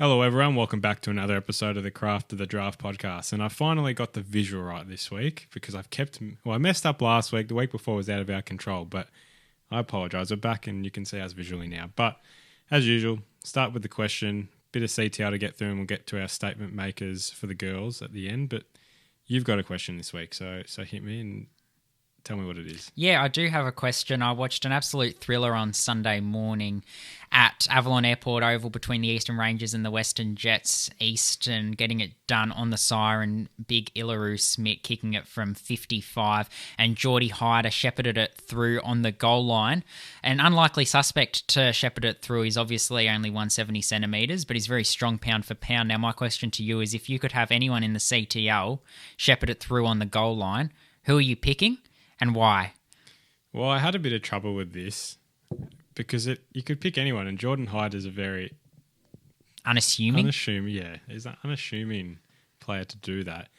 Hello, everyone. Welcome back to another episode of the Craft of the Draft podcast. And I finally got the visual right this week because I messed up last week. The week before was out of our control, but I apologise. We're back and you can see us visually now. But as usual, start with the question, bit of CTL to get through, and we'll get to our statement makers for the girls at the end. But you've got a question this week, so hit me and tell me what it is. Yeah, I do have a question. I watched an absolute thriller on Sunday morning at Avalon Airport Oval between the Eastern Rangers and the Western Jets East, and getting it done on the siren. Big Illaru Smith kicking it from 55, and Geordie Hyder shepherded it through on the goal line. An unlikely suspect to shepherd it through. He's obviously only 170 centimetres, but he's very strong pound for pound. Now, my question to you is, if you could have anyone in the CTL shepherd it through on the goal line, who are you picking? And why? Well, I had a bit of trouble with this because you could pick anyone, and Jordan Hyde is a very unassuming, he's an unassuming player to do that.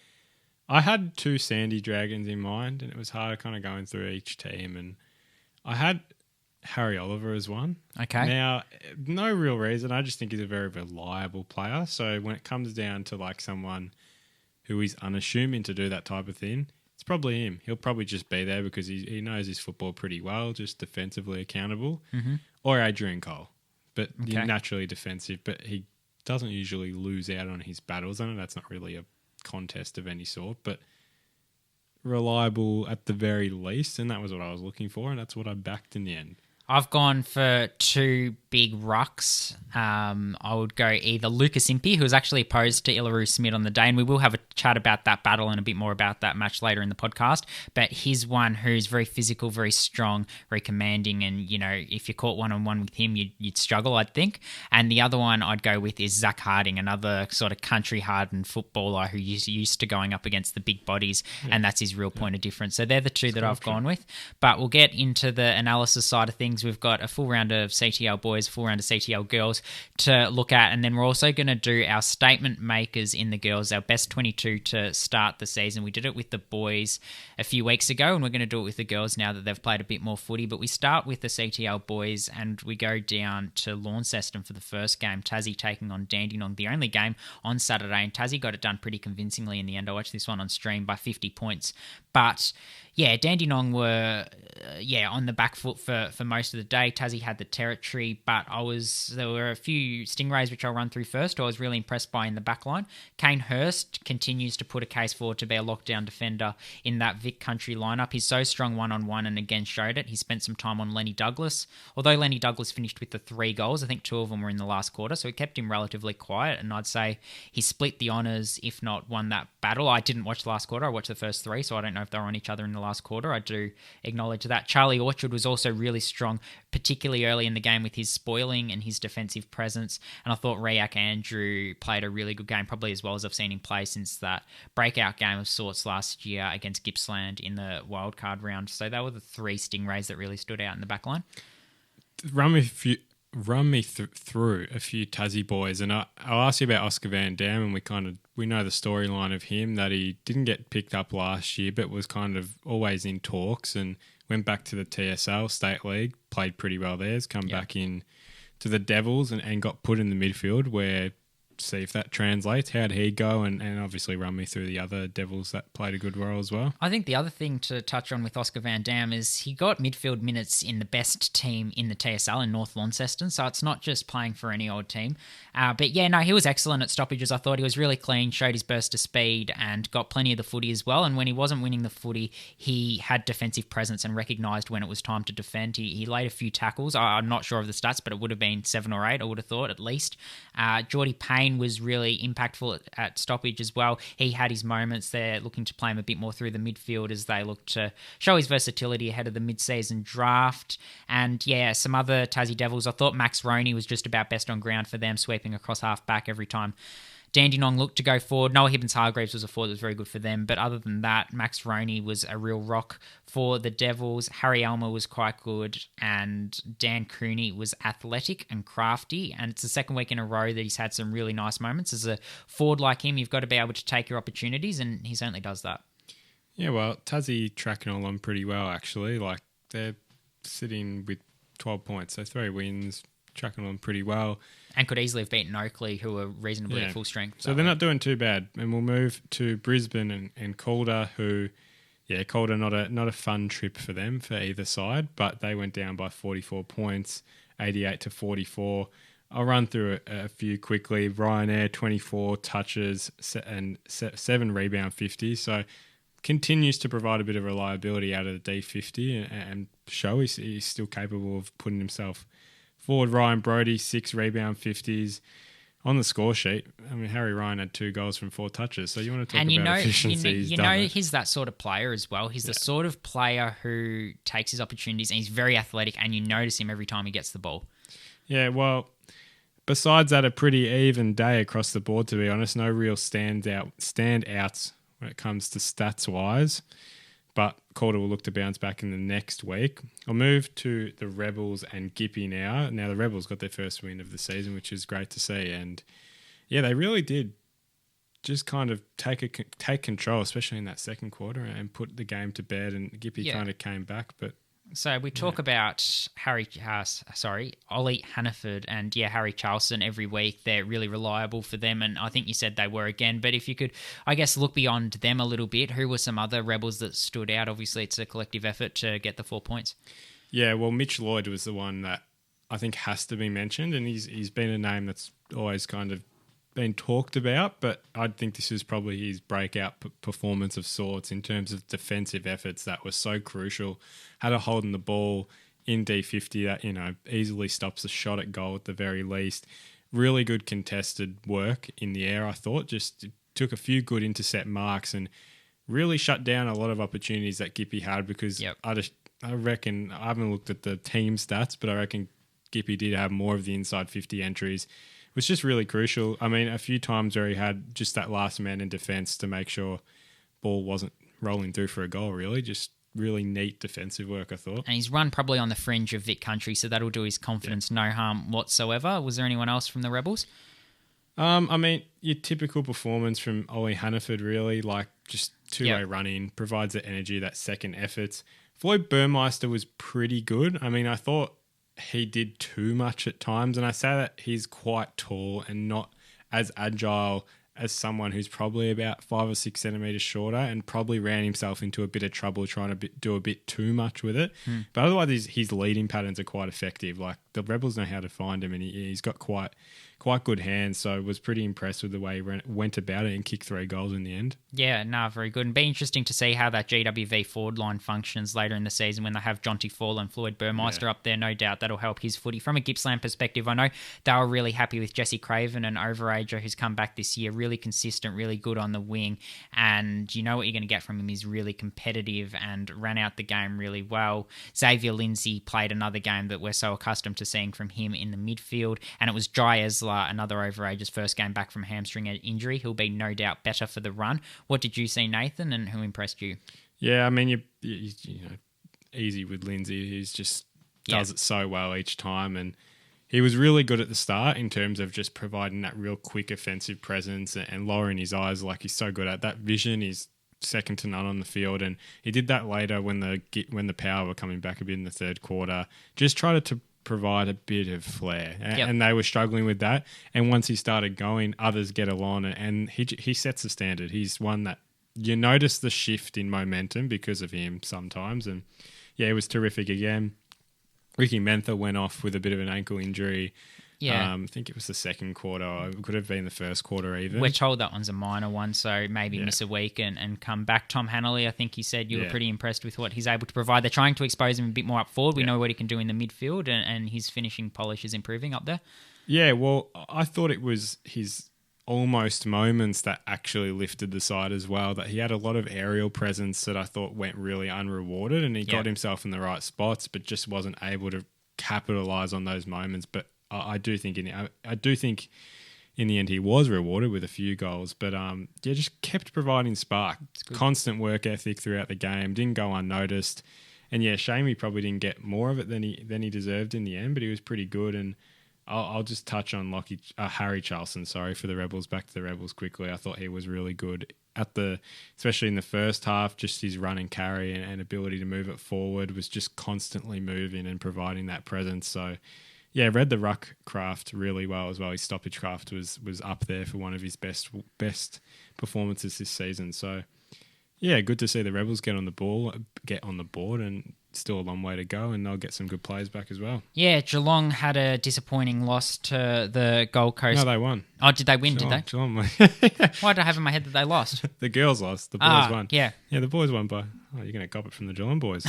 I had two Sandy Dragons in mind, and it was hard kind of going through each team, and I had Harry Oliver as one. Okay. Now, no real reason. I just think he's a very reliable player. So when it comes down to like someone who is unassuming to do that type of thing, it's probably him. He'll probably just be there because he knows his football pretty well, just defensively accountable. Mm-hmm. Or Adrian Cole, but Okay. naturally defensive, but he doesn't usually lose out on his battles. I know that's not really a contest of any sort, but reliable at the very least, and that was what I was looking for, and that's what I backed in the end. I've gone for two big rucks. I would go either Lucas Impey, who was actually opposed to Illaru Smith on the day, and we will have a chat about that battle and a bit more about that match later in the podcast, but he's one who's very physical, very strong, very commanding, and, you know, if you caught one-on-one with him, you'd struggle, I'd think. And the other one I'd go with is Zach Harding, another sort of country-hardened footballer who is used to going up against the big bodies, and that's his real point of difference. So they're the two that I've gone with, but we'll get into the analysis side of things. We've got a full round of CTL boys, full round of CTL girls to look at, and then we're also going to do our statement makers in the girls, our best 22 to start the season. We did it with the boys a few weeks ago, and we're going to do it with the girls now that they've played a bit more footy, but we start with the CTL boys, and we go down to Launceston for the first game, Tassie taking on Dandenong, the only game on Saturday, and Tassie got it done pretty convincingly in the end. I watched this one on stream by 50 points, but yeah, Dandenong were on the back foot for most of the day. Tassie had the territory, but there were a few stingrays which I'll run through first, who I was really impressed by in the back line. Kane Hurst continues to put a case forward to be a lockdown defender in that Vic Country lineup. He's so strong one-on-one and again showed it. He spent some time on Lenny Douglas. Although Lenny Douglas finished with the 3 goals, I think 2 of them were in the last quarter, so it kept him relatively quiet, and I'd say he split the honours, if not won that battle. I didn't watch the last quarter. I watched the first 3, so I don't know if they were on each other in the last quarter. I do acknowledge that. Charlie Orchard was also really strong, particularly early in the game with his spoiling and his defensive presence. And I thought Rayak Andrew played a really good game, probably as well as I've seen him play since that breakout game of sorts last year against Gippsland in the wildcard round. So they were the 3 Stingrays that really stood out in the back line. Run me through a few Tassie boys, and I'll ask you about Oscar Van Dam, and we know the storyline of him, that he didn't get picked up last year but was kind of always in talks and went back to the TSL State League, played pretty well there, has come back in to the Devils and got put in the midfield, where see if that translates. How'd he go? And obviously run me through the other Devils that played a good role as well. I think the other thing to touch on with Oscar Van Dam is he got midfield minutes in the best team in the TSL in North Launceston, so it's not just playing for any old team. But yeah, no, he was excellent at stoppages. I thought he was really clean, showed his burst of speed and got plenty of the footy as well. And when he wasn't winning the footy, he had defensive presence and recognised when it was time to defend. He laid a few tackles. I'm not sure of the stats, but it would have been 7 or 8, I would have thought, at least. Geordie Payne was really impactful at stoppage as well. He had his moments there, looking to play him a bit more through the midfield as they look to show his versatility ahead of the mid-season draft. And yeah, some other Tassie Devils. I thought Max Roney was just about best on ground for them, sweeping across half-back every time Dandenong looked to go forward. Noah Hibbins-Hargreaves was a forward that was very good for them. But other than that, Max Roney was a real rock for the Devils. Harry Elmer was quite good. And Dan Cooney was athletic and crafty. And it's the second week in a row that he's had some really nice moments. As a forward like him, you've got to be able to take your opportunities, and he certainly does that. Yeah, well, Tassie tracking along pretty well, actually. Like, they're sitting with 12 points, so 3 wins, tracking along pretty well. And could easily have beaten Oakley, who are reasonably at full strength. So they're not doing too bad. And we'll move to Brisbane and Calder, who, Calder not a fun trip for them for either side, but they went down by 44 points, 88-44. I'll run through a few quickly. Ryanair, 24 touches and 7 rebound 50. So continues to provide a bit of reliability out of the D50 and show he's still capable of putting himself forward. Ryan Brodie, 6 rebound 50s. On the score sheet, I mean, Harry Ryan had 2 goals from 4 touches. So you want to talk about efficiency. He's that sort of player as well. He's the sort of player who takes his opportunities, and he's very athletic, and you notice him every time he gets the ball. Yeah, well, besides that, a pretty even day across the board, to be honest. No real standouts when it comes to stats-wise. But Calder will look to bounce back in the next week. I'll move to the Rebels and Gippy now. Now, the Rebels got their first win of the season, which is great to see. And, they really did just kind of take control, especially in that second quarter, and put the game to bed. And Gippy kind of came back, but... So we talk about Ollie Hannaford and Harry Charlson every week. They're really reliable for them, and I think you said they were again. But if you could, I guess, look beyond them a little bit, who were some other Rebels that stood out? Obviously, it's a collective effort to get the 4 points. Yeah, well, Mitch Lloyd was the one that I think has to be mentioned, and he's been a name that's always kind of been talked about, but I think this is probably his breakout performance of sorts in terms of defensive efforts that were so crucial. Had a hold on the ball in D50 that, easily stops a shot at goal at the very least. Really good contested work in the air, I thought. Just took a few good intercept marks and really shut down a lot of opportunities that Gippy had because I reckon, I haven't looked at the team stats, but I reckon Gippy did have more of the inside 50 entries. Was just really crucial. I mean, a few times where he had just that last man in defence to make sure ball wasn't rolling through for a goal, really. Just really neat defensive work, I thought. And he's run probably on the fringe of Vic Country, so that'll do his confidence no harm whatsoever. Was there anyone else from the Rebels? I mean, your typical performance from Ollie Hannaford, really, like just two-way running, provides the energy, that second effort. Floyd Burmeister was pretty good. I mean, I thought he did too much at times, and I say that he's quite tall and not as agile as someone who's probably about 5 or 6 centimetres shorter and probably ran himself into a bit of trouble trying to do a bit too much with it. But otherwise, his leading patterns are quite effective. Like, the Rebels know how to find him, and he's got quite good hands, so was pretty impressed with the way he went about it and kicked 3 goals in the end. Yeah, no, very good. And be interesting to see how that GWV forward line functions later in the season when they have Jonty Fall and Floyd Burmeister up there. No doubt that'll help his footy. From a Gippsland perspective, I know they were really happy with Jesse Craven, an overager who's come back this year, really consistent, really good on the wing, and you know what you're going to get from him. He's really competitive and ran out the game really well. Xavier Lindsay played another game that we're so accustomed to seeing from him in the midfield, and it was Jai Esler, another overager's first game back from hamstring injury. He'll be no doubt better for the run. What did you see, Nathan, and who impressed you? Yeah, I mean, you know, easy with Lindsay. He's just does it so well each time, and he was really good at the start in terms of just providing that real quick offensive presence and lowering his eyes. Like, he's so good at that. Vision is second to none on the field, and he did that later when the Power were coming back a bit in the third quarter. Just tried to provide a bit of flair, and they were struggling with that. And once he started going, others get along, and he sets the standard. He's one that you notice the shift in momentum because of him sometimes, and it was terrific again. Ricky Mentha went off with a bit of an ankle injury. I think it was the second quarter. Or it could have been the first quarter even. We're told that one's a minor one, so maybe miss a week and come back. Tom Hanley, I think you said you were pretty impressed with what he's able to provide. They're trying to expose him a bit more up forward. We know what he can do in the midfield, and his finishing polish is improving up there. Yeah, well, I thought it was his almost moments that actually lifted the side as well, that he had a lot of aerial presence that I thought went really unrewarded, and he got himself in the right spots but just wasn't able to capitalise on those moments. But I do think in the end he was rewarded with a few goals, but just kept providing spark, constant work ethic throughout the game, didn't go unnoticed, and shame he probably didn't get more of it than he deserved in the end, but he was pretty good. And I'll just touch on Harry Charlson, for the Rebels. Back to the Rebels quickly. I thought he was really good especially in the first half. Just his run and carry and ability to move it forward was just constantly moving and providing that presence. So, yeah, read the ruck craft really well as well. His stoppage craft was up there for one of his best performances this season. So, yeah, good to see the Rebels get on the board, and still a long way to go, and they'll get some good players back as well. Yeah, Geelong had a disappointing loss to the Gold Coast. No, they won. Oh, did they win? Geelong, did they? Geelong won. Why did I have in my head that they lost? The girls lost. The boys won. Yeah. Yeah, the boys won by... Oh, you're going to cop it from the Geelong boys.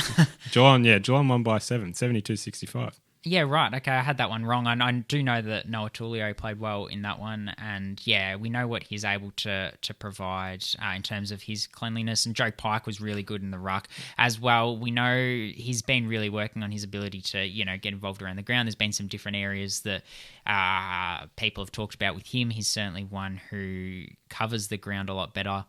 Geelong won by 72-65. Yeah, right. Okay, I had that one wrong. I do know that Noah Tulio played well in that one, and yeah, we know what he's able to provide in terms of his cleanliness, and Joe Pike was really good in the ruck as well. We know he's been really working on his ability to, get involved around the ground. There's been some different areas that people have talked about with him. He's certainly one who covers the ground a lot better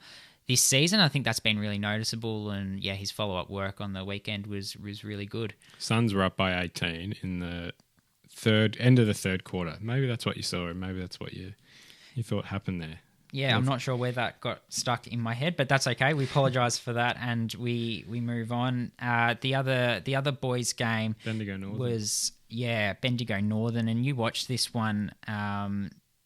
this season. I think that's been really noticeable, and yeah, his follow-up work on the weekend was really good. Suns were up by 18 in the end of the third quarter. Maybe that's what you saw, and maybe that's what you thought happened there. Yeah, I'm not sure where that got stuck in my head, but that's okay. We apologise for that, and we move on. The other boys' game Bendigo Northern was Bendigo Northern, and you watched this one.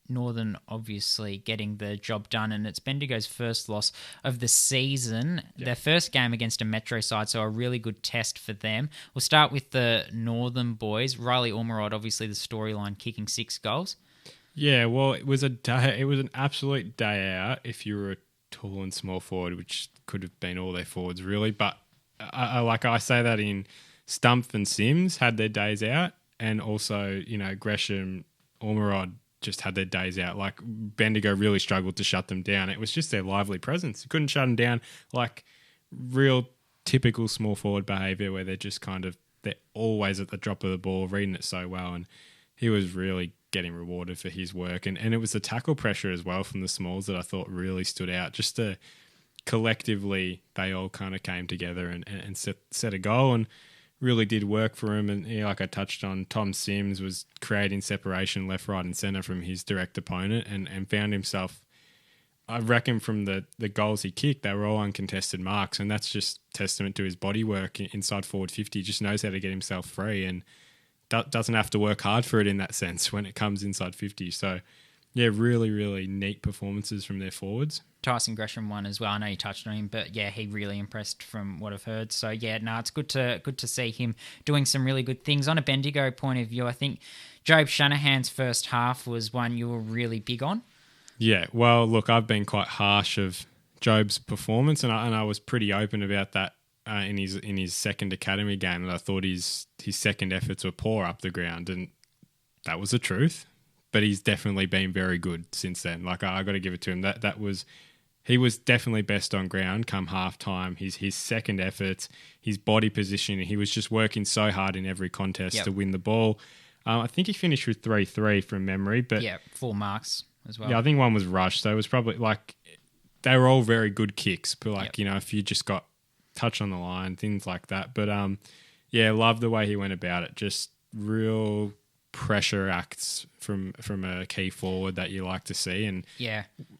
Northern obviously getting the job done, and it's Bendigo's first loss of the season. Yep. Their first game against a Metro side, so a really good test for them. We'll start with the Northern boys. Riley Ormerod, obviously the storyline, kicking 6 goals. Yeah, well, it was an absolute day out if you were a tall and small forward, which could have been all their forwards really. But I say that in Stumpf and Sims had their days out, and also Gresham, Ormerod just had their days out. Like, Bendigo really struggled to shut them down. It was just their lively presence. You couldn't shut them down, like real typical small forward behaviour where they're always at the drop of the ball, reading it so well. And he was really getting rewarded for his work. And it was the tackle pressure as well from the smalls that I thought really stood out. Just collectively, they all kind of came together and set a goal, and really did work for him. And like I touched on, Tom Sims was creating separation left, right and centre from his direct opponent, and found himself, I reckon from the goals he kicked, they were all uncontested marks, and that's just testament to his body work inside forward 50. He just knows how to get himself free and doesn't have to work hard for it in that sense when it comes inside 50. So yeah, really, really neat performances from their forwards. Tyson Gresham won as well. I know you touched on him, but yeah, he really impressed from what I've heard. So yeah, it's good to see him doing some really good things. On a Bendigo point of view, I think Jobe Shanahan's first half was one you were really big on. Yeah, well, look, I've been quite harsh of Jobe's performance, and I was pretty open about that in his second academy game. That I thought his second efforts were poor up the ground, and that was the truth. But he's definitely been very good since then. Like, I got to give it to him. He was definitely best on ground come half time. His second efforts, his body positioning, he was just working so hard in every contest to win the ball. I think he finished with 3-3 from memory. But 4 marks as well. Yeah, I think one was rushed. So it was probably they were all very good kicks. But if you just got touch on the line, things like that. But love the way he went about it. Just real pressure acts from a key forward that you like to see. And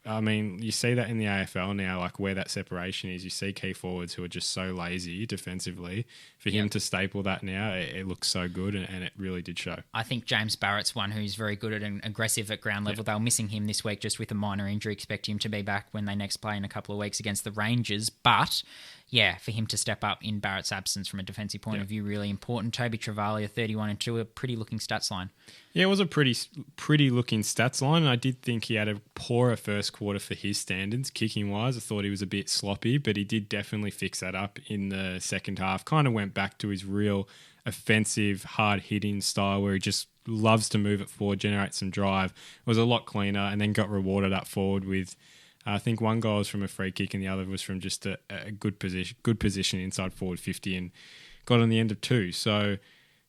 I mean, you see that in the AFL now, like where that separation is. You see key forwards who are just so lazy defensively. For him to staple that now, it looks so good, and it really did show. I think James Barrett's one who's very good and aggressive at ground level. They were missing him this week just with a minor injury. Expect him to be back when they next play in a couple of weeks against the Rangers. But yeah, for him to step up in Barrett's absence from a defensive point of view, really important. Toby Travalia, 31-2, a pretty looking stats line. Yeah, it was a pretty looking stats line. And I did think he had a poorer first quarter for his standards, kicking wise. I thought he was a bit sloppy, but he did definitely fix that up in the second half. Kind of went back to his real offensive, hard hitting style where he just loves to move it forward, generate some drive. It was a lot cleaner, and then got rewarded up forward with, I think one goal was from a free kick and the other was from just a good position inside forward 50, and got on the end of 2. So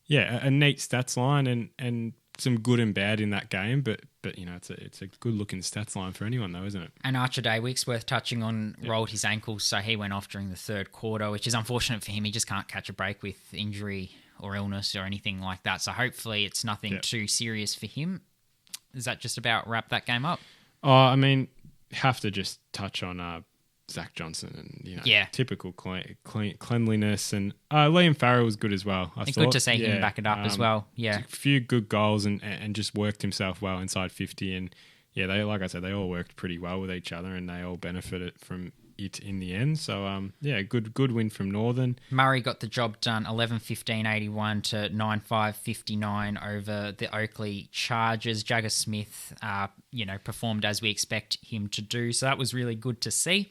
yeah, a neat stats line and some good and bad in that game, but it's a good looking stats line for anyone though, isn't it? And Archer Daywick's worth touching on. Rolled his ankle, so he went off during the third quarter, which is unfortunate for him. He just can't catch a break with injury or illness or anything like that. So hopefully it's nothing too serious for him. Does that just about wrap that game up? Oh, I mean, have to just touch on Zach Johnson and, typical cleanliness. And Liam Farrell was good as well. I thought. Good to see him back it up as well. Yeah. A few good goals and just worked himself well inside 50. And, like I said, they all worked pretty well with each other and they all benefited from it in the end. So, good win from Northern. Murray got the job done 11-15-81 to 9-5-59 over the Oakley Chargers. Jagger Smith, performed as we expect him to do. So that was really good to see.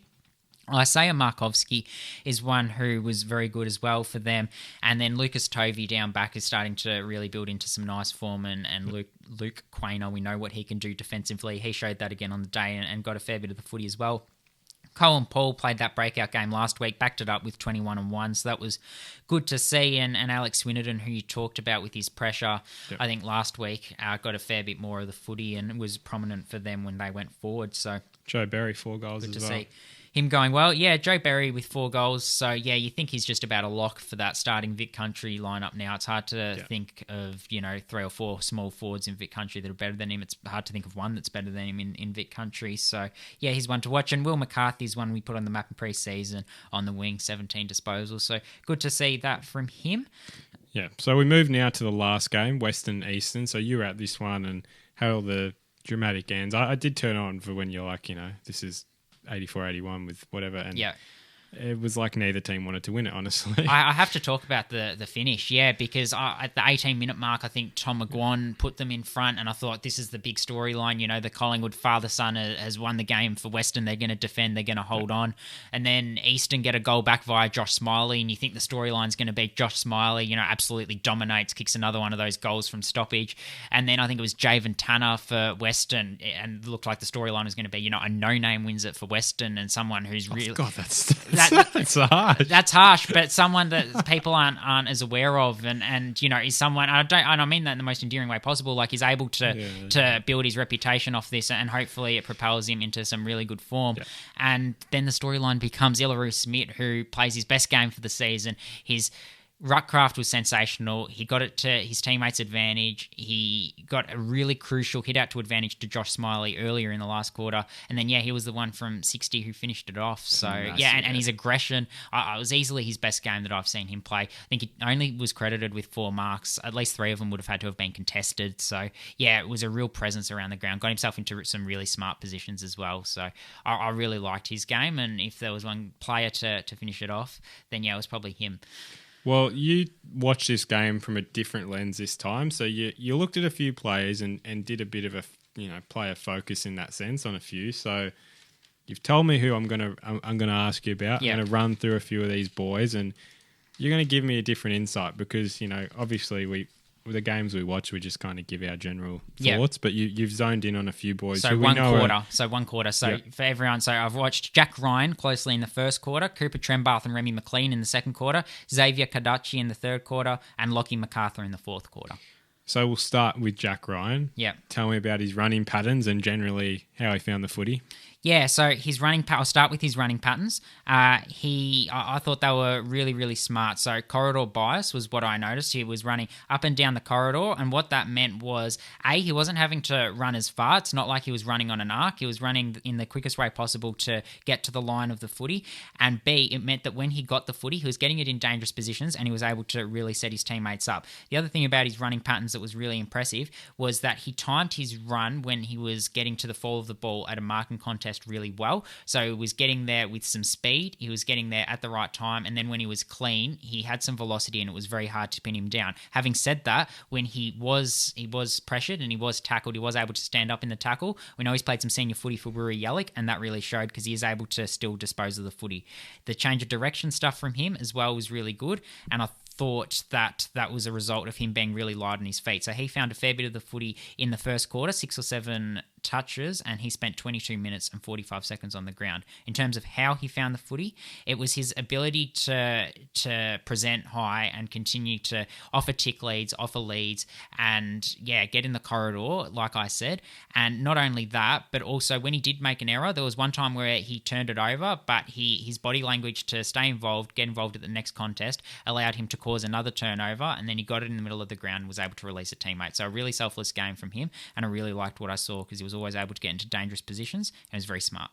Isaiah Markovski is one who was very good as well for them. And then Lucas Tovey down back is starting to really build into some nice form. And Luke Quainer, we know what he can do defensively. He showed that again on the day and got a fair bit of the footy as well. Cohen Paul played that breakout game last week, backed it up with 21-1, so that was good to see. And Alex Swinnerton, who you talked about with his pressure, I think last week got a fair bit more of the footy and was prominent for them when they went forward. So Joe Berry, 4 goals good as to well. See him going well. Yeah, Joe Berry with 4 goals. So, you think he's just about a lock for that starting Vic Country lineup now. It's hard to think of, 3 or 4 small forwards in Vic Country that are better than him. It's hard to think of one that's better than him in Vic Country. So, he's one to watch. And Will McCarthy's one we put on the map in pre-season on the wing, 17 disposals. So, good to see that from him. Yeah, so we move now to the last game, Western Eastern. So, you were at this one and had all the dramatic ends. I did turn on for when you're like, this is 84-81 with whatever, and it was like neither team wanted to win it, honestly. I have to talk about the finish, because at the 18-minute mark, I think Tom McGuan put them in front, and I thought this is the big storyline. The Collingwood father-son has won the game for Western. They're going to defend. They're going to hold on. And then Eastern get a goal back via Josh Smiley, and you think the storyline's going to be Josh Smiley, absolutely dominates, kicks another one of those goals from stoppage. And then I think it was Javen Tanner for Western, and it looked like the storyline was going to be, a no-name wins it for Western, and someone who's really... God, that's harsh. That's harsh, but someone that people aren't as aware of, and is someone I mean that in the most endearing way possible. Like, he's able to build his reputation off this, and hopefully it propels him into some really good form. Yeah. And then the storyline becomes Illaru Smith, who plays his best game for the season. His Ruckcraft was sensational. He got it to his teammates' advantage. He got a really crucial hit out to advantage to Josh Smiley earlier in the last quarter. And then, he was the one from 60 who finished it off. So, and his aggression, it was easily his best game that I've seen him play. I think he only was credited with 4 marks. At least 3 of them would have had to have been contested. So, it was a real presence around the ground. Got himself into some really smart positions as well. So, I really liked his game. And if there was one player to finish it off, then, it was probably him. Well, you watched this game from a different lens this time. So you looked at a few players and did a bit of a player focus in that sense on a few. So you've told me who I'm gonna ask you about. Yep. I'm gonna run through a few of these boys, and you're gonna give me a different insight because obviously with the games we watch, we just kind of give our general thoughts, but you've zoned in on a few boys. So one quarter. So for everyone, I've watched Jack Ryan closely in the first quarter, Cooper Trembath and Remy McLean in the second quarter, Xavier Kadachi in the third quarter, and Lockie MacArthur in the fourth quarter. So we'll start with Jack Ryan. Yeah. Tell me about his running patterns and generally how he found the footy. Yeah, so his I'll start with his running patterns. I thought they were really, really smart. So corridor bias was what I noticed. He was running up and down the corridor, and what that meant was, A, he wasn't having to run as far. It's not like he was running on an arc. He was running in the quickest way possible to get to the line of the footy. And B, it meant that when he got the footy, he was getting it in dangerous positions, and he was able to really set his teammates up. The other thing about his running patterns that was really impressive was that he timed his run when he was getting to the fall of the ball at a marking contest really well. So he was getting there with some speed, he was getting there at the right time, and then when he was clean, he had some velocity and it was very hard to pin him down. Having said that, when he was pressured and he was tackled, he was able to stand up in the tackle. We know he's played some senior footy for Wiri Yallick, and that really showed because he is able to still dispose of the footy. The change of direction stuff from him as well was really good, and I thought that was a result of him being really light on his feet. So he found a fair bit of the footy in the first quarter, 6 or 7 touches, and he spent 22 minutes and 45 seconds on the ground. In terms of how he found the footy, it was his ability to present high and continue to offer tick leads, offer leads, and get in the corridor, like I said. And not only that, but also when he did make an error, there was one time where he turned it over, but his body language to stay involved, get involved at the next contest, allowed him to cause another turnover, and then he got it in the middle of the ground and was able to release a teammate. So a really selfless game from him, and I really liked what I saw because he was always able to get into dangerous positions and was very smart.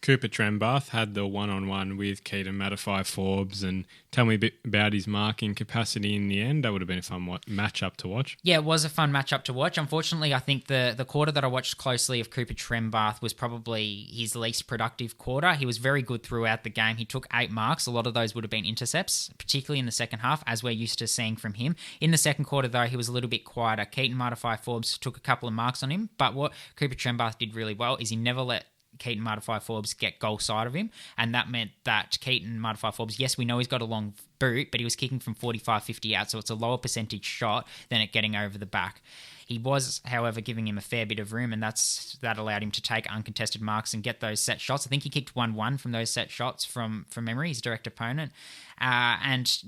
Cooper Trembath had the one-on-one with Keaton Matafai-Forbes, and tell me a bit about his marking capacity in the end. That would have been a fun matchup to watch. Yeah, it was a fun matchup to watch. Unfortunately, I think the quarter that I watched closely of Cooper Trembath was probably his least productive quarter. He was very good throughout the game. He took 8 marks. A lot of those would have been intercepts, particularly in the second half, as we're used to seeing from him. In the second quarter, though, he was a little bit quieter. Keaton Matafai-Forbes took a couple of marks on him, but what Cooper Trembath did really well is he never let Keaton Matafai-Forbes get goal side of him, and that meant that Keaton Matafai-Forbes, yes, we know he's got a long boot, but he was kicking from 45-50 out, so it's a lower percentage shot than it getting over the back. He was, however, giving him a fair bit of room, and that allowed him to take uncontested marks and get those set shots. I think he kicked 1-1 from those set shots from memory, his direct opponent. And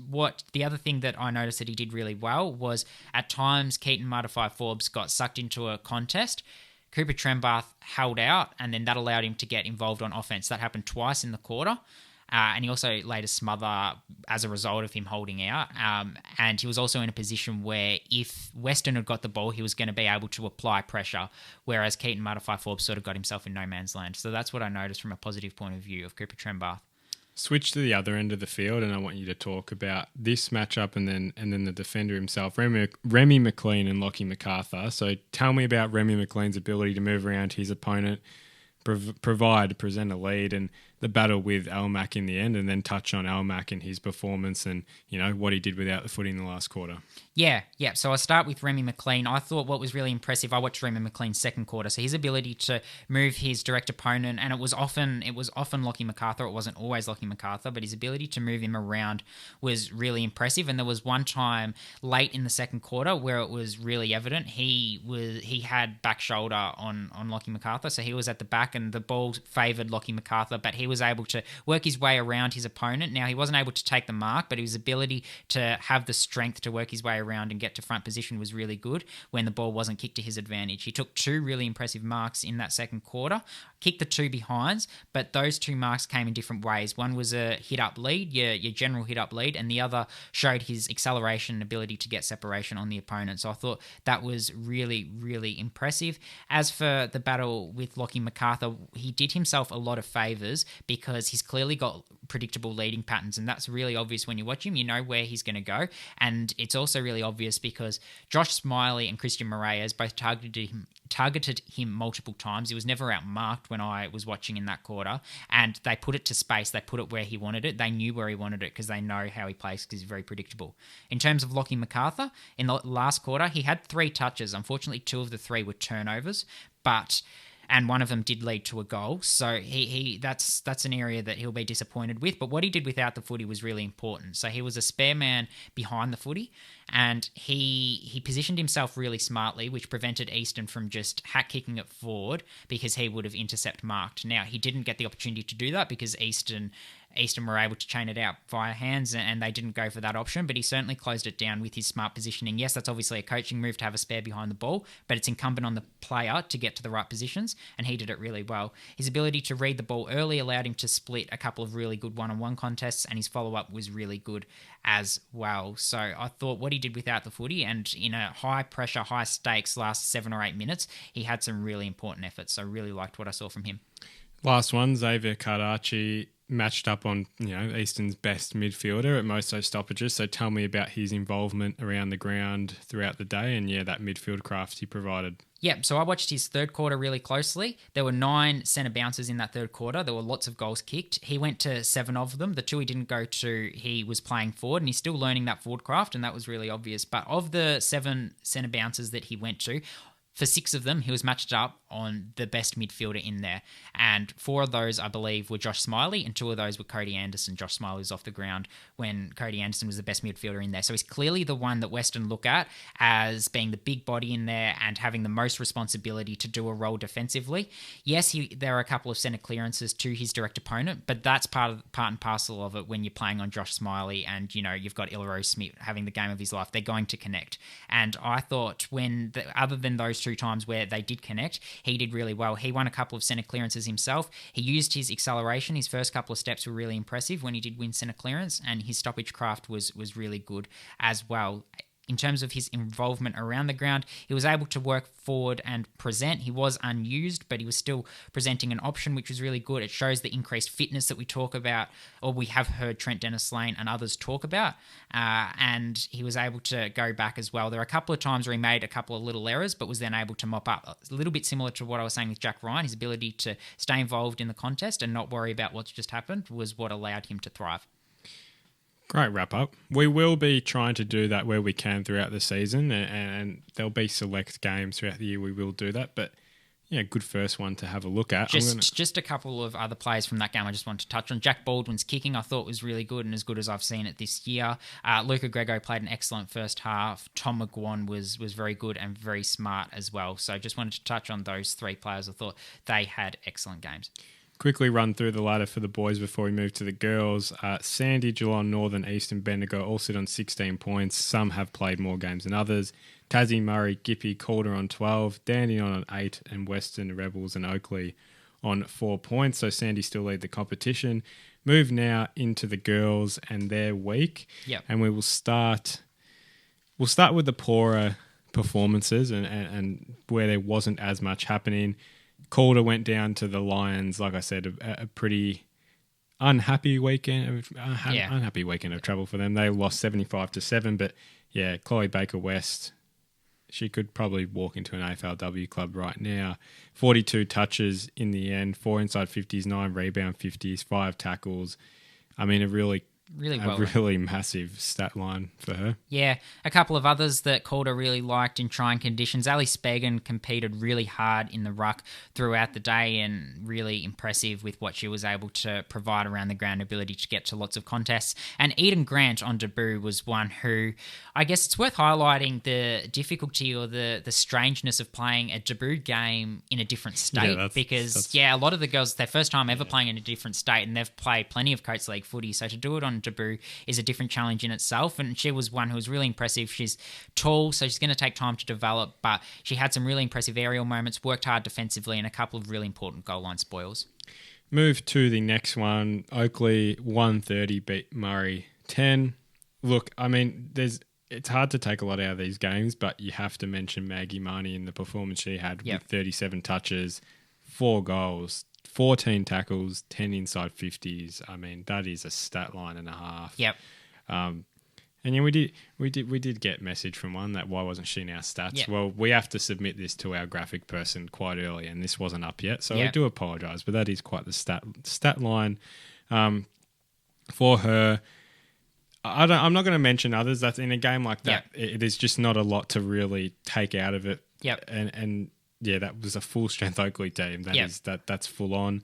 the other thing that I noticed that he did really well was at times Keaton Matafai-Forbes got sucked into a contest. Cooper Trembath held out, and then that allowed him to get involved on offense. That happened twice in the quarter. And he also laid a smother as a result of him holding out. And he was also in a position where if Western had got the ball, he was going to be able to apply pressure, whereas Keaton Matafai-Forbes sort of got himself in no man's land. So that's what I noticed from a positive point of view of Cooper Trembath. Switch to the other end of the field, and I want you to talk about this matchup and then the defender himself, Remy McLean and Lockie MacArthur. So tell me about Remy McLean's ability to move around his opponent, present a lead, and the battle with Almac in the end, and then touch on Almac and his performance and, what he did without the footy in the last quarter. Yeah. So I'll start with Remy McLean. I thought what was really impressive, I watched Remy McLean's second quarter, so his ability to move his direct opponent, and it was often Lockie MacArthur, it wasn't always Lockie MacArthur, but his ability to move him around was really impressive. And there was one time late in the second quarter where it was really evident he had back shoulder on Lockie MacArthur, so he was at the back and the ball favoured Lockie MacArthur, but he was able to work his way around his opponent. Now, he wasn't able to take the mark, but his ability to have the strength to work his way around and get to front position was really good when the ball wasn't kicked to his advantage. He took 2 really impressive marks in that second quarter, kicked the 2 behinds, but those 2 marks came in different ways. One was a hit-up lead, your general hit-up lead, and the other showed his acceleration and ability to get separation on the opponent. So I thought that was really, really impressive. As for the battle with Lockie MacArthur, he did himself a lot of favours because he's clearly got predictable leading patterns, and that's really obvious when you watch him. You know where he's going to go, and it's also really obvious because Josh Smiley and Christian Moraes both targeted him multiple times. He was never outmarked when I was watching in that quarter, and they put it to space. They put it where he wanted it. They knew where he wanted it because they know how he plays because he's very predictable. In terms of Lockie MacArthur, in the last quarter, he had 3 touches. Unfortunately, 2 of the 3 were turnovers, and one of them did lead to a goal. So that's an area that he'll be disappointed with. But what he did without the footy was really important. So he was a spare man behind the footy, and he positioned himself really smartly, which prevented Easton from just hat kicking it forward because he would have intercept marked. Now, he didn't get the opportunity to do that because Easton were able to chain it out via hands, and they didn't go for that option, but he certainly closed it down with his smart positioning. Yes, that's obviously a coaching move to have a spare behind the ball, but it's incumbent on the player to get to the right positions, and he did it really well. His ability to read the ball early allowed him to split a couple of really good one-on-one contests, and his follow-up was really good as well. So I thought what he did without the footy, and in a high-pressure, high-stakes last 7 or 8 minutes, he had some really important efforts. So I really liked what I saw from him. Last one, Xavier Cardaci matched up on Easton's best midfielder at most those stoppages. So tell me about his involvement around the ground throughout the day and that midfield craft he provided. Yeah, so I watched his third quarter really closely. There were 9 centre bounces in that third quarter. There were lots of goals kicked. He went to 7 of them. The 2 he didn't go to, he was playing forward, and he's still learning that forward craft, and that was really obvious. But of the 7 centre bounces that he went to, for 6 of them, he was matched up on the best midfielder in there. And 4 of those, I believe, were Josh Smiley, and 2 of those were Cody Anderson. Josh Smiley was off the ground when Cody Anderson was the best midfielder in there. So he's clearly the one that Western look at as being the big body in there and having the most responsibility to do a role defensively. Yes, there are a couple of centre clearances to his direct opponent, but that's part and parcel of it when you're playing on Josh Smiley and, you've got Ilaro Smith having the game of his life. They're going to connect. And I thought other than those 2 times where they did connect, he did really well. He won a couple of centre clearances himself. He used his acceleration. His first couple of steps were really impressive when he did win centre clearance, and his stoppage craft was really good as well. in terms of his involvement around the ground, he was able to work forward and present. He was unused, but he was still presenting an option, which was really good. It shows the increased fitness that we talk about, or we have heard Trent Dennis-Lane and others talk about. And he was able to go back as well. There are a couple of times where he made a couple of little errors, but was then able to mop up. A little bit similar to what I was saying with Jack Ryan. His ability to stay involved in the contest and not worry about what's just happened was what allowed him to thrive. Great wrap up. We will be trying to do that where we can throughout the season, and there'll be select games throughout the year we will do that. But yeah, good first one to have a look at. Just a couple of other players from that game I just wanted to touch on. Jack Baldwin's kicking I thought was really good, and as good as I've seen it this year. Luca Grego played an excellent first half. Tom McGuan was very good and very smart as well. So just wanted to touch on those three players. I thought they had excellent games. Quickly run through the ladder for the boys before we move to the girls. Sandy, Geelong, Northern, Eastern, Bendigo all sit on 16 points. Some have played more games than others. Tassie, Murray, Gippy, Calder on 12. Dandenong on 8. And Western, Rebels and Oakley on 4 points. So Sandy still lead the competition. Move now into the girls and their week. Yep. And we will start... We'll start with the poorer performances and where there wasn't as much happening. Calder went down to the Lions, like I said, a pretty unhappy weekend. Unhappy weekend of travel for them. They lost 75-7, but yeah, Chloe Baker West, she could probably walk into an AFLW club right now. 42 touches in the end, 4 inside 50s, 9 rebound 50s, 5 tackles. I mean, a really massive stat line for her. Yeah, a couple of others that Calder really liked in trying conditions. Ali Spagan competed really hard in the ruck throughout the day and really impressive with what she was able to provide around the ground, ability to get to lots of contests. And Eden Grant on debut was one who, I guess it's worth highlighting the difficulty or the strangeness of playing a debut game in a different state, because a lot of the girls, their first time ever playing in a different state, and they've played plenty of Coates League footy, so to do it on debut is a different challenge in itself, and she was one who was really impressive. She's tall, so she's going to take time to develop, but she had some really impressive aerial moments, worked hard defensively, and a couple of really important goal line spoils. Move to the next one. Oakley 130 beat Murray 10. Look, I mean, it's hard to take a lot out of these games, but you have to mention Maggie Marnie and the performance she had with 37 touches, 4 goals, 14 tackles, 10 inside 50s. I mean, that is a stat line and a half. Yep. And yeah, we did get message from one that why wasn't she in our stats? Yep. Well, we have to submit this to our graphic person quite early, and this wasn't up yet, so I do apologise, but that is quite the stat line for her. I'm not going to mention others. That's in a game like that. It is just not a lot to really take out of it. Yep. And yeah, that was a full strength Oakley team. That's full on.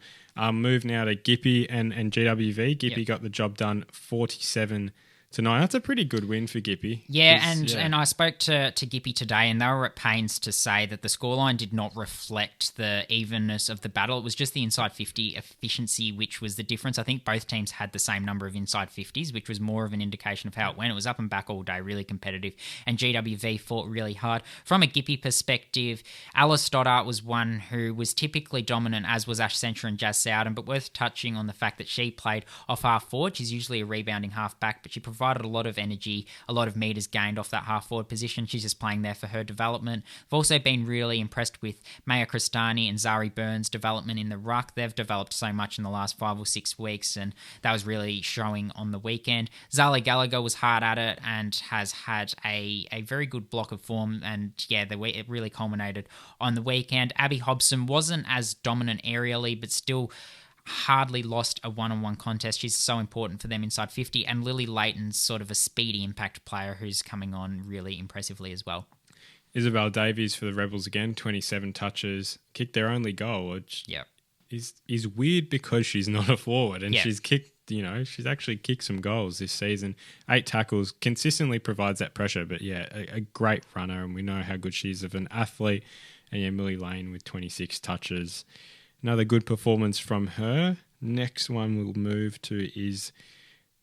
Move now to Gippy and GWV. Gippy got the job done 47-9. That's a pretty good win for Gippy. Yeah, and I spoke to Gippy today, and they were at pains to say that the scoreline did not reflect the evenness of the battle. It was just the inside 50 efficiency, which was the difference. I think both teams had the same number of inside 50s, which was more of an indication of how it went. It was up and back all day, really competitive, and GWV fought really hard. From a Gippy perspective, Alice Stoddart was one who was typically dominant, as was Ash Centra and Jazz Sowden, but worth touching on the fact that she played off half forward. She's usually a rebounding half back, but she provided a lot of energy, a lot of meters gained off that half forward position. She's just playing there for her development. I've also been really impressed with Maya Cristani and Zari Burns' development in the ruck. They've developed so much in the last 5 or 6 weeks, and that was really showing on the weekend. Zali Gallagher was hard at it and has had a very good block of form, and it really culminated on the weekend. Abby Hobson wasn't as dominant aerially, but still hardly lost a one-on-one contest. She's so important for them inside 50. And Lily Leighton's sort of a speedy impact player who's coming on really impressively as well. Isabel Davies for the Rebels again, 27 touches, kicked their only goal, which is weird because she's not a forward, and she's kicked, she's actually kicked some goals this season. 8 tackles, consistently provides that pressure, but a great runner, and we know how good she is of an athlete. And Millie Lane with 26 touches. Another good performance from her. Next one we'll move to is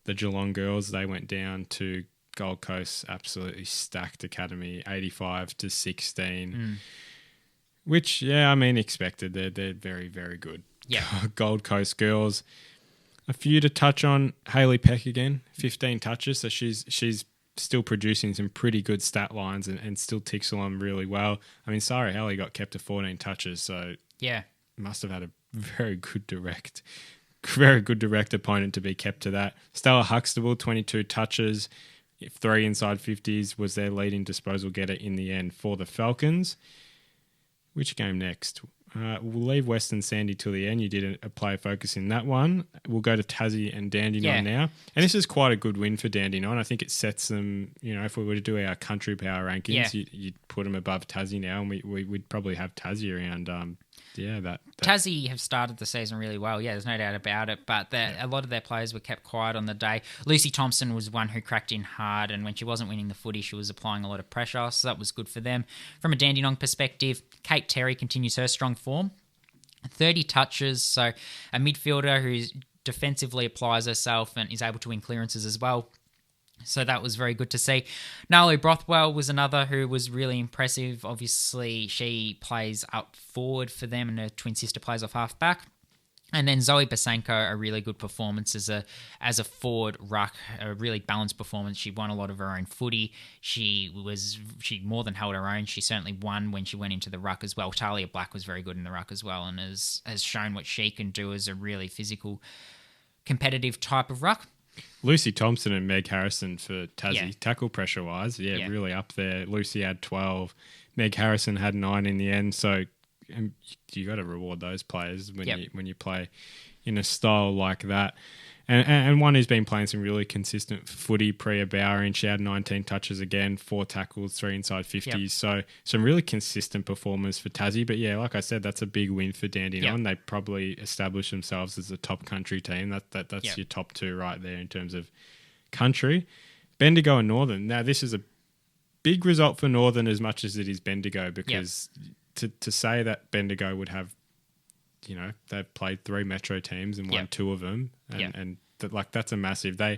the Geelong girls. They went down to Gold Coast, absolutely stacked academy, 85-16. Which, expected. They're very, very good. Yeah. Gold Coast girls. A few to touch on. Hayley Peck again, 15 touches. So she's still producing some pretty good stat lines and still ticks along really well. I mean, Sarah Helly got kept to 14 touches, so Yeah. must have had a very good direct opponent to be kept to that. Stella Huxtable, 22 touches, 3 inside 50s, was their leading disposal getter in the end for the Falcons. Which game next? We'll leave Western Sandy till the end. You did a player focus in that one. We'll go to Tassie and Dandenong now. And this is quite a good win for Dandenong. I think it sets them, if we were to do our country power rankings, you'd put them above Tassie now, and we'd probably have Tassie around. That Tassie have started the season really well. Yeah, there's no doubt about it. But a lot of their players were kept quiet on the day. Lucy Thompson was one who cracked in hard, and when she wasn't winning the footy, she was applying a lot of pressure. So that was good for them. From a Dandenong perspective, Kate Terry continues her strong form. 30 touches, so a midfielder who defensively applies herself and is able to win clearances as well. So that was very good to see. Nalu Brothwell was another who was really impressive. Obviously, she plays up forward for them, and her twin sister plays off half back. And then Zoe Basenko, a really good performance as a forward ruck, a really balanced performance. She won a lot of her own footy. She more than held her own. She certainly won when she went into the ruck as well. Talia Black was very good in the ruck as well, and has shown what she can do as a really physical, competitive type of ruck. Lucy Thompson and Meg Harrison for Tassie, tackle pressure wise, really up there. Lucy had 12, Meg Harrison had 9 in the end. So you got to reward those players when you play in a style like that. And one who's been playing some really consistent footy, Priya Bowering, she had 19 touches again, 4 tackles, 3 inside 50s. Yep. So some really consistent performers for Tassie. But yeah, like I said, that's a big win for Dandenong. They probably established themselves as a top country team. That's your top 2 right there in terms of country. Bendigo and Northern. Now, this is a big result for Northern as much as it is Bendigo, because to say that Bendigo would have, they've played 3 Metro teams and won 2 of them, and that's a massive. I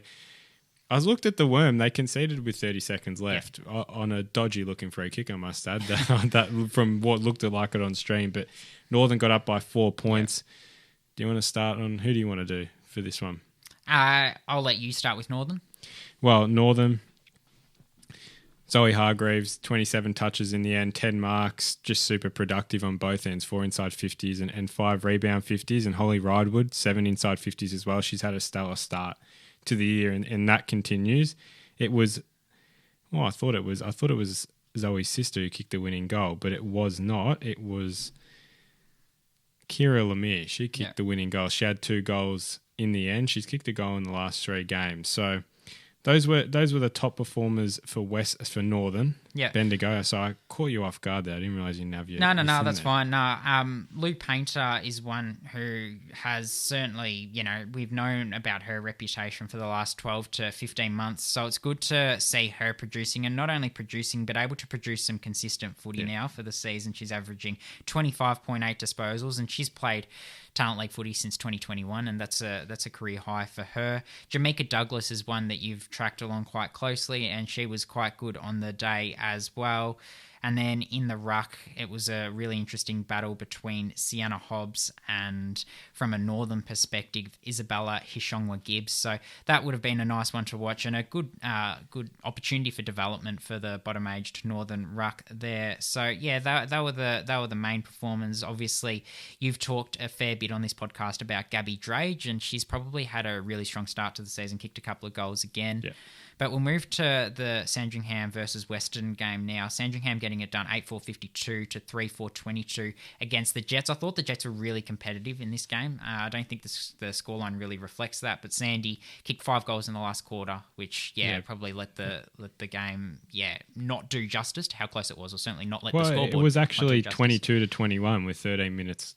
was looked at the Worm. They conceded with 30 seconds left on a dodgy looking free kick, I must add, that from what looked like it on stream. But Northern got up by 4 points. Do you want to start on who do you want to do for this one? I'll let you start with Northern. Well, Northern. Zoe Hargreaves, 27 touches in the end, 10 marks, just super productive on both ends, 4 inside 50s and 5 rebound 50s. And Holly Ridewood, 7 inside 50s as well. She's had a stellar start to the year, and that continues. It was, I thought it was Zoe's sister who kicked the winning goal, but it was not. It was Kira Lemire. She kicked the winning goal. She had 2 goals in the end. She's kicked a goal in the last 3 games. So Those were the top performers for Northern. Yeah. Bendigo. So I caught you off guard there. I didn't realise you didn't have your... No, that's fine. No, Lou Painter is one who has certainly, we've known about her reputation for the last 12 to 15 months. So it's good to see her producing, and not only producing, but able to produce some consistent footy now for the season. She's averaging 25.8 disposals, and she's played Talent League footy since 2021, and that's a career high for her. Jamaica Douglas is one that you've tracked along quite closely, and she was quite good on the day as well. And then in the ruck, it was a really interesting battle between Sienna Hobbs and, from a Northern perspective, Isabella Hishongwa Gibbs. So that would have been a nice one to watch, and a good opportunity for development for the bottom-aged Northern ruck there. So yeah, they were the main performers. Obviously, you've talked a fair bit on this podcast about Gabby Drage, and she's probably had a really strong start to the season, kicked a couple of goals again. Yeah. But we'll move to the Sandringham versus Western game now. Sandringham getting it done 8-4-52 to 3-4-22 against the Jets. I thought the Jets were really competitive in this game. I don't think the scoreline really reflects that, but Sandy kicked 5 goals in the last quarter, which probably let the game not do justice to how close it was, or certainly not let the scoreboard. It was actually 22-21 with 13 minutes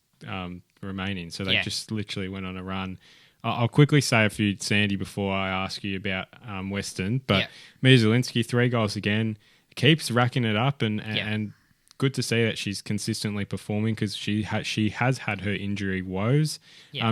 remaining, so they just literally went on a run. I'll quickly say a few, Sandy, before I ask you about Western. But Mia Zielinski, 3 goals again, keeps racking it up, and good to see that she's consistently performing, because she has had her injury woes.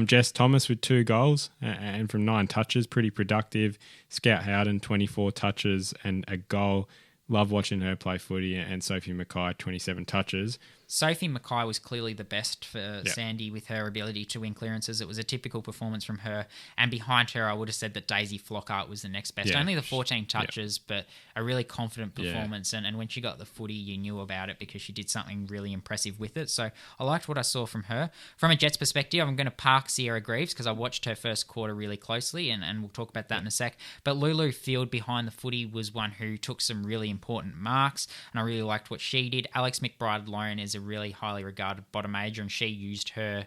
Jess Thomas with 2 goals and from 9 touches, pretty productive. Scout Howden, 24 touches and a goal. Love watching her play footy. And Sophie Mackay, 27 touches. Sophie Mackay was clearly the best for Sandy with her ability to win clearances. It was a typical performance from her. And behind her, I would have said that Daisy Flockhart was the next best. Yeah. Only the 14 touches, but a really confident performance. And when she got the footy, you knew about it because she did something really impressive with it. So I liked what I saw from her. From a Jets perspective, I'm going to park Sierra Greaves because I watched her first quarter really closely, and we'll talk about that in a sec. But Lulu Field behind the footy was one who took some really important marks, and I really liked what she did. Alex McBride-Lone is a really highly regarded bottom major, and she used her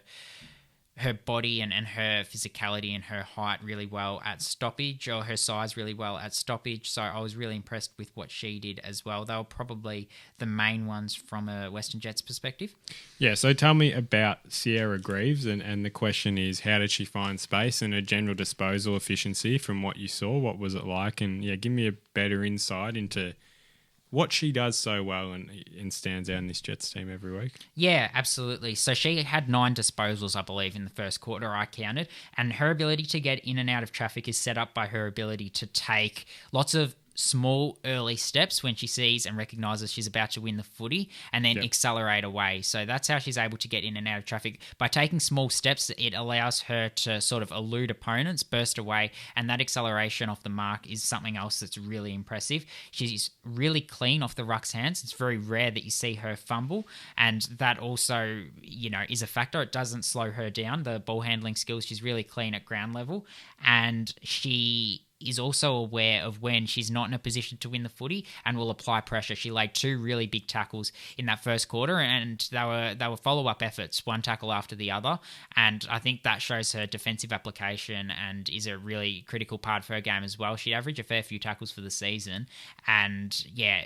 body and her physicality and her height really well at stoppage, or her size really well at stoppage. So I was really impressed with what she did as well. They were probably the main ones from a Western Jets perspective. Yeah, so tell me about Sierra Greaves, and the question is, how did she find space and her general disposal efficiency from what you saw? What was it like? And give me a better insight into what she does so well and stands out in this Jets team every week. Yeah, absolutely. So she had 9 disposals, I believe, in the first quarter, I counted. And her ability to get in and out of traffic is set up by her ability to take lots of small early steps when she sees and recognises she's about to win the footy, and then accelerate away. So that's how she's able to get in and out of traffic. By taking small steps, it allows her to sort of elude opponents, burst away, and that acceleration off the mark is something else that's really impressive. She's really clean off the ruck's hands. It's very rare that you see her fumble, and that also, is a factor. It doesn't slow her down. The ball handling skills, she's really clean at ground level, and she is also aware of when she's not in a position to win the footy and will apply pressure. She laid 2 really big tackles in that first quarter, and they were follow-up efforts, one tackle after the other, and I think that shows her defensive application and is a really critical part of her game as well. She'd average a fair few tackles for the season, and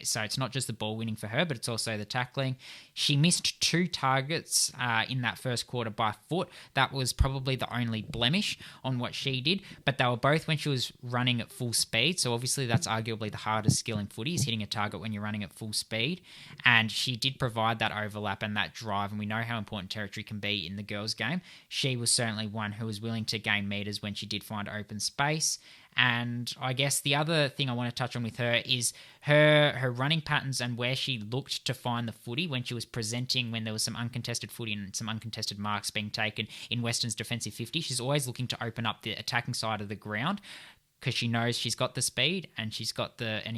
so it's not just the ball winning for her, but it's also the tackling. She missed 2 targets in that first quarter by foot. That was probably the only blemish on what she did, but they were both when she was running at full speed. So obviously that's arguably the hardest skill in footy, is hitting a target when you're running at full speed. And she did provide that overlap and that drive, and we know how important territory can be in the girls' game. She was certainly one who was willing to gain meters when she did find open space. And I guess the other thing I want to touch on with her is her running patterns and where she looked to find the footy when she was presenting, when there was some uncontested footy and some uncontested marks being taken in Western's defensive 50. She's always looking to open up the attacking side of the ground, because she knows she's got the speed and if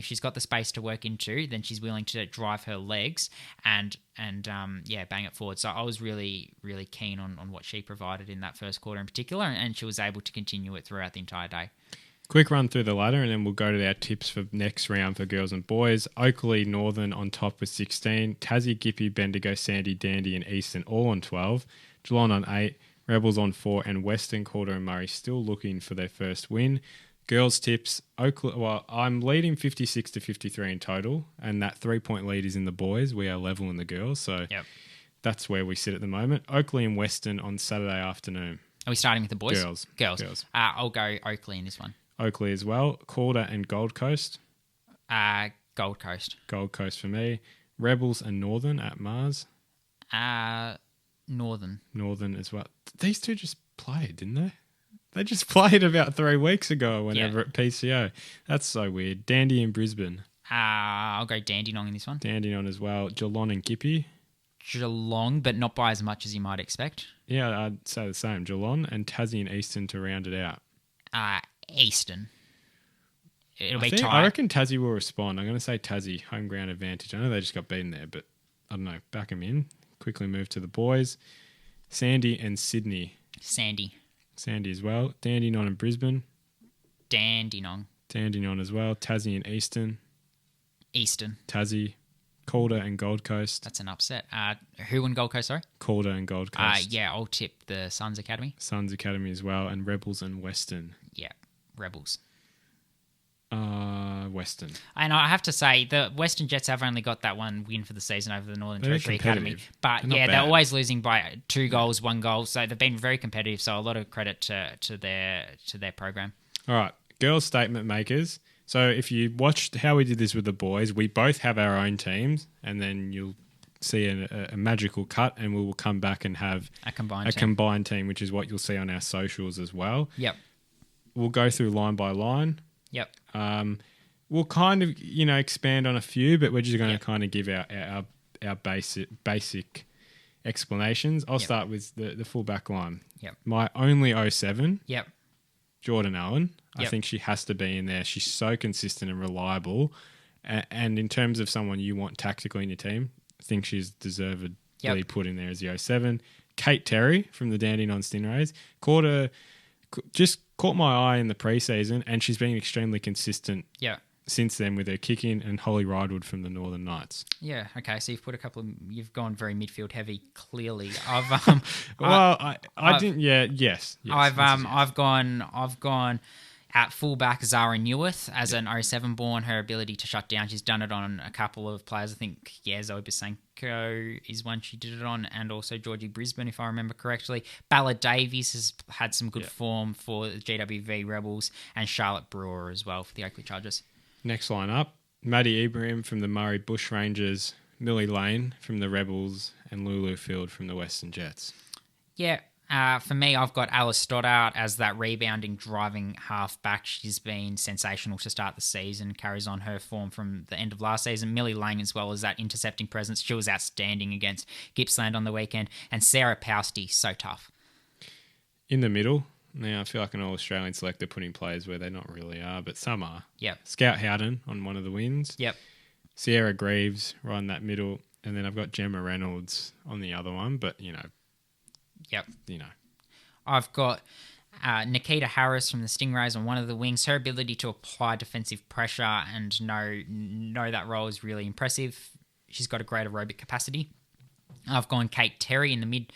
she's got the space to work into, then she's willing to drive her legs and bang it forward. So I was really, really keen on what she provided in that first quarter in particular, and she was able to continue it throughout the entire day. Quick run through the ladder, and then we'll go to our tips for next round for girls and boys. Oakley Northern on top with 16. Tassie, Gippy, Bendigo, Sandy, Dandy and Eastern all on 12. Geelong on 8. Rebels on 4. And Western, Calder and Murray still looking for their first win. Girls tips, Oakley. Well, I'm leading 56 to 53 in total, and that 3-point lead is in the boys. We are level in the girls, so that's where we sit at the moment. Oakley and Western on Saturday afternoon. Are we starting with the boys? Girls. I'll go Oakley in this one. Oakley as well. Calder and Gold Coast. Gold Coast. Gold Coast for me. Rebels and Northern at Mars. Northern. Northern as well. These two just played, didn't they? They just played about 3 weeks ago whenever at PCO. That's so weird. Dandy in Brisbane. I'll go Dandenong in this one. Dandenong as well. Geelong and Gippy. Geelong, but not by as much as you might expect. Yeah, I'd say the same. Geelong and Tassie and Eastern to round it out. Eastern. It'll be tight. I reckon Tassie will respond. I'm going to say Tassie, home ground advantage. I know they just got beaten there, but I don't know. Back them in. Quickly move to the boys. Sandy and Sydney. Sandy as well. Dandenong and Brisbane. Dandenong as well. Tassie and Eastern. Tassie. Calder and Gold Coast. That's an upset. Who and Gold Coast, sorry? Calder and Gold Coast. I'll tip the Suns Academy. Suns Academy as well. And Rebels and Western. Yeah, Rebels. Western. And I have to say, the Western Jets have only got that one win for the season over the Northern Territory Academy. But they're always losing by 2 goals, 1 goal. So they've been very competitive. So a lot of credit to their program. All right, girls statement makers. So if you watched how we did this with the boys, we both have our own teams, and then you'll see a magical cut, and we will come back and have a combined team, which is what you'll see on our socials as well. Yep. We'll go through line by line. Yep. We'll kind of, expand on a few, but we're just going to kind of give our basic explanations. I'll Yep. start with the full back line. Yep. My only 07, Yep. Jordan Allen. I Yep. think she has to be in there. She's so consistent and reliable. And in terms of someone you want tactically in your team, I think she's deservedly Yep. put in there as the 07. Kate Terry from the Dandenong Stingrays. Just caught my eye in the preseason, and she's been extremely consistent Yeah. since then with her kicking, and Holly Ridewood from the Northern Knights. Yeah. Okay. So you've gone very midfield heavy. Clearly, I've I didn't. Yeah. Yes. I've gone at fullback Zara Newirth as an 07 born. Her ability to shut down, she's done it on a couple of players. I think Zoe Basenko is one she did it on, and also Georgie Brisbane, if I remember correctly. Bella Davies has had some good form for the GWV Rebels, and Charlotte Brewer as well for the Oakley Chargers. Next line up, Maddie Ibrahim from the Murray Bushrangers, Millie Lane from the Rebels, and Lulu Field from the Western Jets. Yeah. For me, I've got Alice Stoddart as that rebounding, driving half-back. She's been sensational to start the season, carries on her form from the end of last season. Millie Lang as well as that intercepting presence. She was outstanding against Gippsland on the weekend. And Sarah Pousty, so tough. In the middle, now I feel like an All-Australian selector putting players where they not really are, but some are. Yep. Scout Howden on one of the wins. Yep. Sierra Greaves right in that middle. And then I've got Gemma Reynolds on the other one, but, Yep. I've got Nikita Harris from the Stingrays on one of the wings. Her ability to apply defensive pressure and know that role is really impressive. She's got a great aerobic capacity. I've gone Kate Terry in the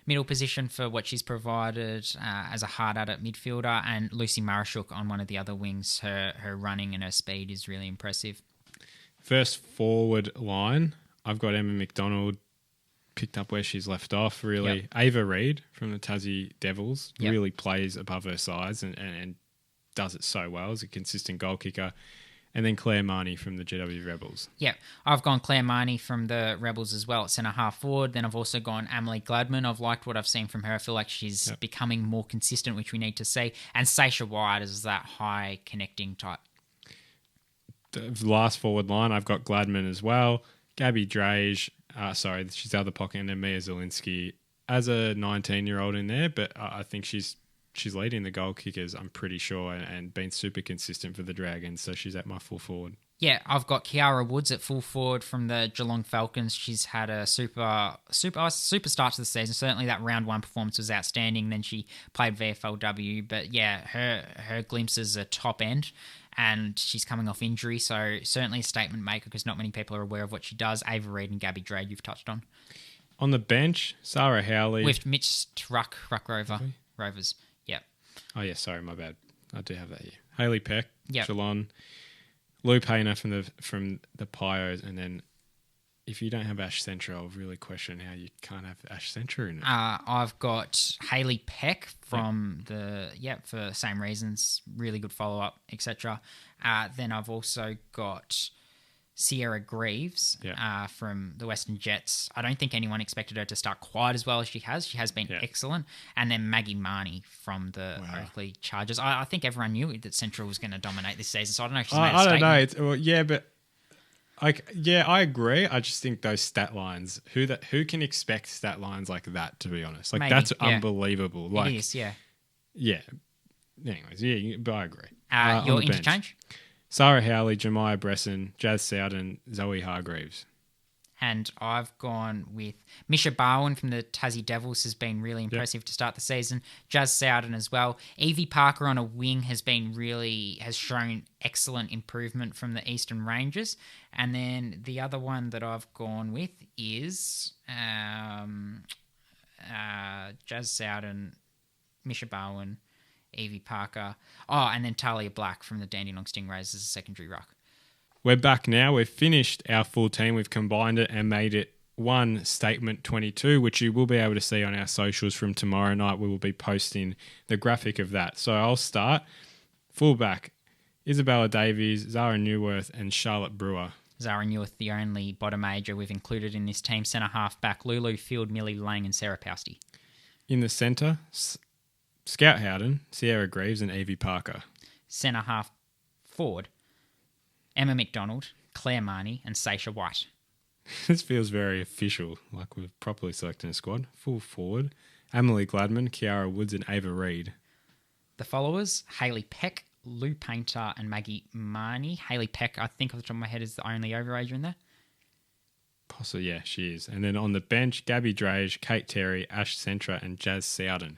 middle position for what she's provided as a hard-at-it midfielder, and Lucy Marashuk on one of the other wings. Her running and her speed is really impressive. First forward line, I've got Emma McDonald, picked up where she's left off, really. Yep. Ava Reid from the Tassie Devils Yep. really plays above her size and does it so well as a consistent goal kicker. And then Claire Marnie from the GW Rebels. Yeah, I've gone Claire Marnie from the Rebels as well at centre half forward. Then I've also gone Emily Gladman. I've liked what I've seen from her. I feel like she's becoming more consistent, which we need to see. And Sasha White is that high connecting type. The last forward line, I've got Gladman as well. Gabby Drage, she's the other pocket, and then Mia Zielinski as a 19-year-old in there, but I think she's leading the goal kickers, I'm pretty sure, and been super consistent for the Dragons, so she's at my full forward. Yeah, I've got Kiara Woods at full forward from the Geelong Falcons. She's had a super start to the season. Certainly that round one performance was outstanding. Then she played VFLW, but yeah, her glimpses are top end. And she's coming off injury, so certainly a statement maker because not many people are aware of what she does. Ava Reid and Gabby Drade, you've touched on. On the bench, Sarah Howley. With Mitch Ruck Rovers. Yep. Oh, yeah, sorry, my bad. I do have that here. Hayley Peck, yep. Geelong. Lou Paynter from the Pios, and then if you don't have Ash Centra, I'll really question how you can't have Ash Centra in it. I've got Hayley Peck from for the same reasons, really good follow-up, etc. Then I've also got Sierra Greaves from the Western Jets. I don't think anyone expected her to start quite as well as she has. She has been excellent. And then Maggie Marnie from the Oakley Chargers. I think everyone knew that Central was going to dominate this season, so I don't know if she's made a statement. I don't know. I agree. I just think those stat lines, who can expect stat lines like that, to be honest? Like, maybe, that's unbelievable. Like, it is, yeah. Yeah. Anyways, but I agree. Your interchange? Sarah Howley, Jemiah Bresson, Jazz Sowden, Zoe Hargreaves. And I've gone with Misha Barwin from the Tassie Devils, has been really impressive to start the season. Jazz Sowden as well. Evie Parker on a wing has shown excellent improvement from the Eastern Rangers. And then the other one that I've gone with is Jazz Sowden, Misha Barwin, Evie Parker. Oh, and then Talia Black from the Dandenong Stingrays as a secondary ruck. We're back now. We've finished our full team. We've combined it and made it one statement 22, which you will be able to see on our socials from tomorrow night. We will be posting the graphic of that. So I'll start. Fullback, Isabella Davies, Zara Newirth, and Charlotte Brewer. Zara Newirth, the only bottom major we've included in this team. Centre half back, Lulu Field, Millie Lang, and Sarah Pousty. In the centre, Scout Howden, Sierra Greaves, and Evie Parker. Centre half forward, Emma McDonald, Claire Marnie, and Sasha White. This feels very official, like we're properly selecting a squad. Full forward, Emily Gladman, Kiara Woods and Ava Reid. The followers, Hayley Peck, Lou Painter and Maggie Marnie. Hayley Peck, I think off the top of my head, is the only overager in there. Possibly, yeah, she is. And then on the bench, Gabby Drage, Kate Terry, Ash Centra and Jazz Sowden.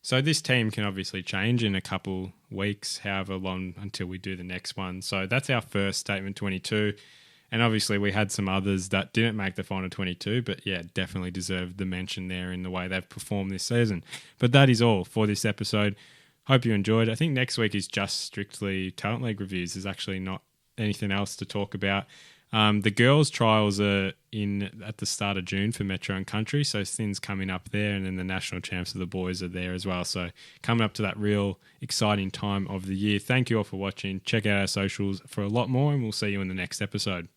So this team can obviously change in a couple weeks, however long until we do the next one. So that's our first statement 22. And obviously we had some others that didn't make the final 22, but yeah, definitely deserved the mention there in the way they've performed this season. But that is all for this episode. Hope you enjoyed. I think next week is just strictly Talent League reviews. There's actually not anything else to talk about. The girls' trials are in at the start of June for Metro and Country, so things coming up there, and then the national champs of the boys are there as well. So coming up to that real exciting time of the year. Thank you all for watching. Check out our socials for a lot more, and we'll see you in the next episode.